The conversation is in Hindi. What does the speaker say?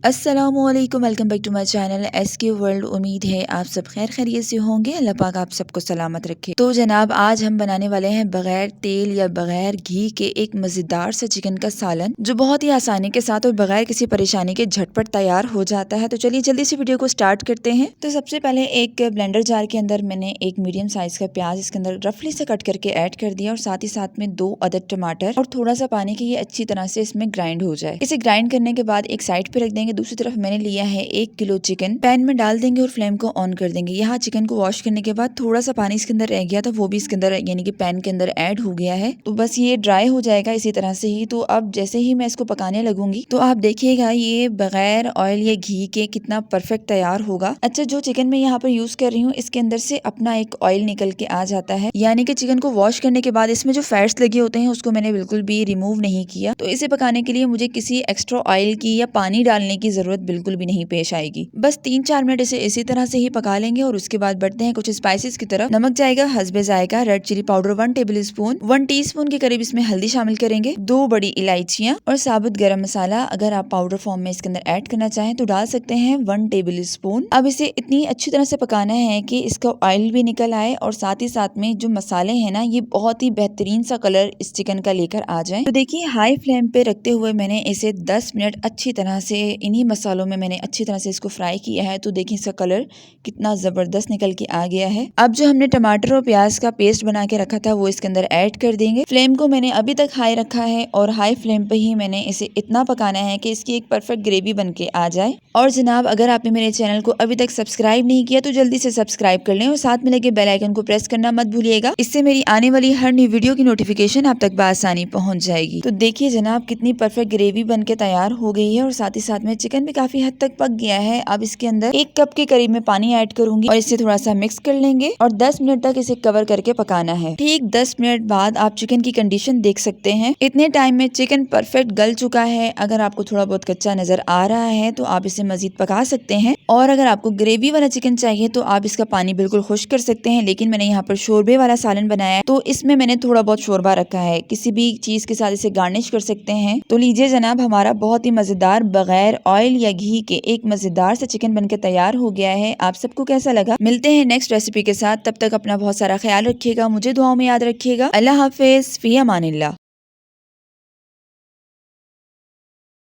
अस्सलामुअलैकुम, welcome back to my channel SK world. उम्मीद है आप सब खैर खैरियत से होंगे। अल्लाह पाक आप सबको सलामत रखे। तो जनाब, आज हम बनाने वाले हैं बगैर तेल या बगैर घी के एक मज़ेदार सा चिकन का सालन, जो बहुत ही आसानी के साथ और बगैर किसी परेशानी के झटपट तैयार हो जाता है। तो चलिए जल्दी से वीडियो को स्टार्ट करते हैं। तो सबसे पहले एक ब्लेंडर जार के अंदर मैंने एक मीडियम साइज का प्याज इसके अंदर रफली से कट करके ऐड कर दिया, और साथ ही साथ में 2 अदद टमाटर और थोड़ा सा पानी की ये अच्छी तरह से इसमें ग्राइंड हो जाए। इसे ग्राइंड करने के बाद एक साइड पे रख देंगे। दूसरी तरफ मैंने लिया है 1 किलो चिकन। पैन में डाल देंगे और फ्लेम को ऑन कर देंगे। यहाँ चिकन को वॉश करने के बाद थोड़ा सा पानी इसके अंदर रह गया था, वो भी इसके अंदर यानी कि पैन के अंदर ऐड हो गया है। तो बस ये ड्राई हो जाएगा इसी तरह से ही। तो अब जैसे ही मैं इसको पकाने लगूंगी तो आप देखिएगा ये बगैर ऑयल या घी के कितना परफेक्ट तैयार होगा। अच्छा, जो चिकन मैं यहाँ पर यूज कर रही हूँ इसके अंदर से अपना एक ऑयल निकल के आ जाता है, यानी कि चिकन को वॉश करने के बाद इसमें जो फैट्स लगे होते हैं उसको मैंने बिल्कुल भी रिमूव नहीं किया। तो इसे पकाने के लिए मुझे किसी एक्स्ट्रा ऑयल की या पानी डालने की जरूरत बिल्कुल भी नहीं पेश आएगी। बस 3-4 मिनट इसे इसी तरह से ही पका लेंगे और उसके बाद बढ़ते हैं कुछ स्पाइसेस की तरफ। नमक जाएगा हस्बे जायका, red chili powder 1 tablespoon, 1 teaspoon के करीब इसमें हल्दी शामिल करेंगे, 2 बड़ी इलायचियां और साबुत गरम मसाला अगर आप पाउडर फॉर्म में इसके अंदर ऐड करना चाहें तो डाल सकते हैं 1 टेबल स्पून। अब इसे इतनी अच्छी तरह से पकाना है कि इसका ऑयल भी निकल आए और साथ ही साथ में जो मसाले हैं ना ये बहुत ही बेहतरीन सा कलर इस चिकन का लेकर आ जाए। तो देखिए हाई फ्लेम पे रखते हुए मैंने इसे 10 मिनट अच्छी तरह से इन्हीं मसालों में मैंने अच्छी तरह से इसको फ्राई किया है। तो देखिए इसका कलर कितना जबरदस्त निकल के आ गया है। अब जो हमने टमाटर और प्याज का पेस्ट बना के रखा था वो इसके अंदर ऐड कर देंगे। फ्लेम को मैंने अभी तक हाई रखा है और हाई फ्लेम पे ही मैंने इसे इतना पकाना है कि इसकी एक परफेक्ट ग्रेवी बन के आ जाए। और जनाब, अगर आपने मेरे चैनल को अभी तक सब्सक्राइब नहीं किया तो जल्दी से सब्सक्राइब कर लें और साथ में लगे बेल आइकन को प्रेस करना मत भूलिएगा। इससे मेरी आने वाली हर नई वीडियो की नोटिफिकेशन आप तक बआसानी पहुंच जाएगी। तो देखिए जनाब, कितनी परफेक्ट ग्रेवी बन के तैयार हो गई है और साथ ही साथ में चिकन भी काफी हद तक पक गया है। अब इसके अंदर 1 कप के करीब में पानी ऐड करूंगी और इसे थोड़ा सा मिक्स कर लेंगे और 10 मिनट तक इसे कवर करके पकाना है। ठीक 10 मिनट बाद आप चिकन की कंडीशन देख सकते हैं। इतने टाइम में चिकन परफेक्ट गल चुका है। अगर आपको थोड़ा बहुत कच्चा नजर आ रहा है तो आप इसे मजीद पका सकते हैं, और अगर आपको ग्रेवी वाला चिकन चाहिए तो आप इसका पानी बिल्कुल खुश्क कर सकते हैं। लेकिन मैंने यहाँ पर शोरबे वाला सालन बनाया है तो इसमें मैंने थोड़ा बहुत शोरबा रखा है। किसी भी चीज के साथ इसे गार्निश कर सकते हैं। तो लीजिए जनाब, हमारा बहुत ही मजेदार बगैर ऑयल या घी के एक मजेदार सा चिकन बनके तैयार हो गया है। आप सबको कैसा लगा? मिलते हैं नेक्स्ट रेसिपी के साथ। तब तक अपना बहुत सारा ख्याल रखिएगा, मुझे दुआओं में याद रखिएगा। अल्लाह हाफिज, फी अमानिल्लाह।